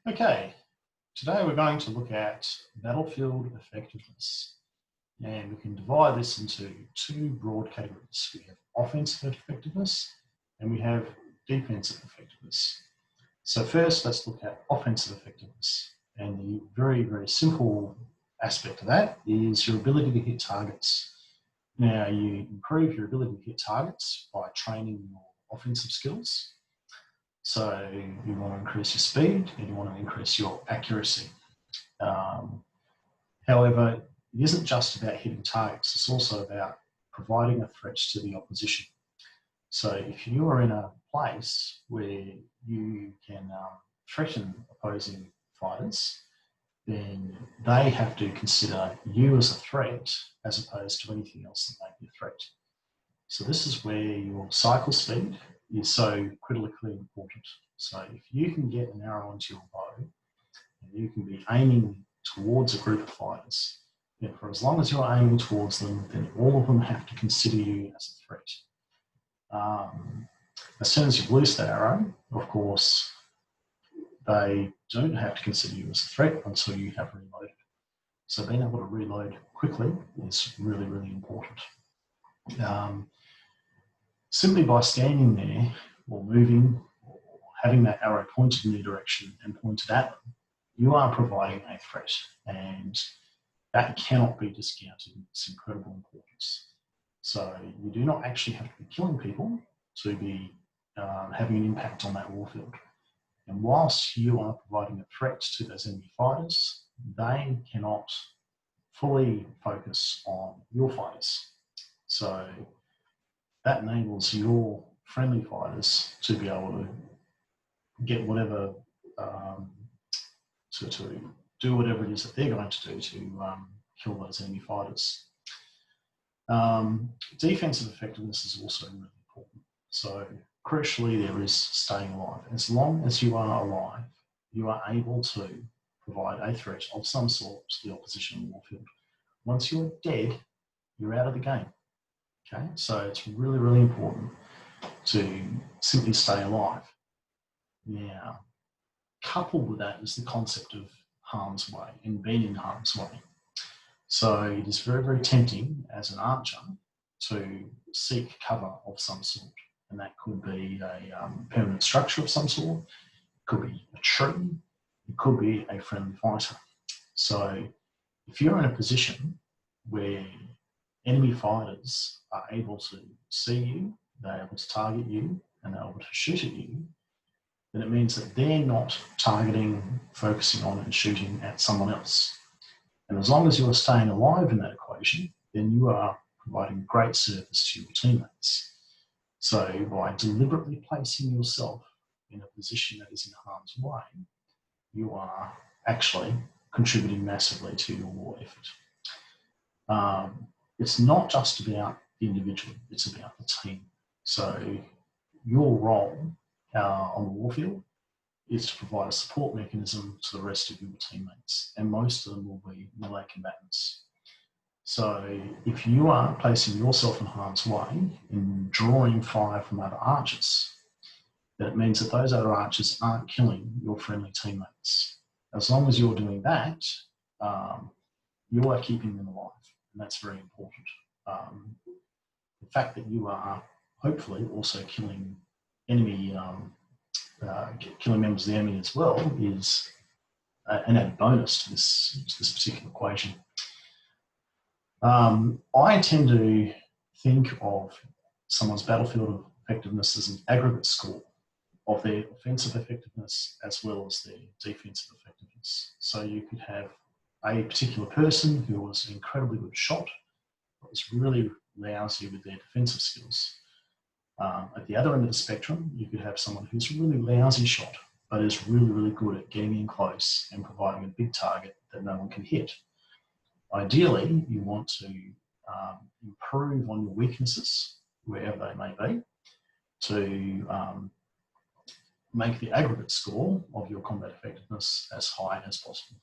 Okay, today we're going to look at battlefield effectiveness, and we can divide this into two broad categories. We have offensive effectiveness and we have defensive effectiveness. So first, let's look at offensive effectiveness, and the very simple aspect of that is your ability to hit targets. Now, you improve your ability to hit targets by training your offensive skills. So you want to increase your speed and you want to increase your accuracy. However, it isn't just about hitting targets, it's also about providing a threat to the opposition. So if you are in a place where you can threaten opposing fighters, then they have to consider you as a threat as opposed to anything else that may be a threat. So this is where your cycle speed is so critically important. So if you can get an arrow into your bow and you can be aiming towards a group of fighters, then for as long as you're aiming towards them, then all of them have to consider you as a threat. As soon as you've loosed that arrow, of course, they don't have to consider you as a threat until you have reloaded. So being able to reload quickly is really important. Simply by standing there or moving or having that arrow pointed in their direction and pointed at them, you are providing a threat, and that cannot be discounted in its incredible importance. So you do not actually have to be killing people to be having an impact on that warfield. And whilst you are providing a threat to those enemy fighters, they cannot fully focus on your fighters. So that enables your friendly fighters to be able to get whatever, to do whatever it is that they're going to do to kill those enemy fighters. Defensive effectiveness is also really important. So crucially, there is staying alive. As long as you are alive, you are able to provide a threat of some sort to the opposition warfield. Once you're dead, you're out of the game. Okay, so it's really important to simply stay alive. Now, coupled with that is the concept of harm's way and being in harm's way. So it is very tempting as an archer to seek cover of some sort, and that could be a permanent structure of some sort, it could be a tree, it could be a friendly fighter. So if you're in a position where enemy fighters are able to see you, they're able to target you, and they're able to shoot at you, then it means that they're not targeting, focusing on and shooting at someone else. And as long as you are staying alive in that equation, then you are providing great service to your teammates. So by deliberately placing yourself in a position that is in harm's way, you are actually contributing massively to your war effort. It's not just about the individual, it's about the team. So your role on the warfield is to provide a support mechanism to the rest of your teammates, and most of them will be melee combatants. So if you are placing yourself in harm's way and drawing fire from other archers, then it means that those other archers aren't killing your friendly teammates. As long as you're doing that, you are keeping them alive, and that's very important. The fact that you are hopefully also killing enemy, killing members of the enemy as well is an added bonus to this particular equation. I tend to think of someone's battlefield effectiveness as an aggregate score of their offensive effectiveness as well as their defensive effectiveness. So you could have a particular person who was an incredibly good shot, but was really lousy with their defensive skills. At the other end of the spectrum, you could have someone who's a really lousy shot, but is really good at getting in close and providing a big target that no one can hit. Ideally, you want to improve on your weaknesses, wherever they may be, to make the aggregate score of your combat effectiveness as high as possible.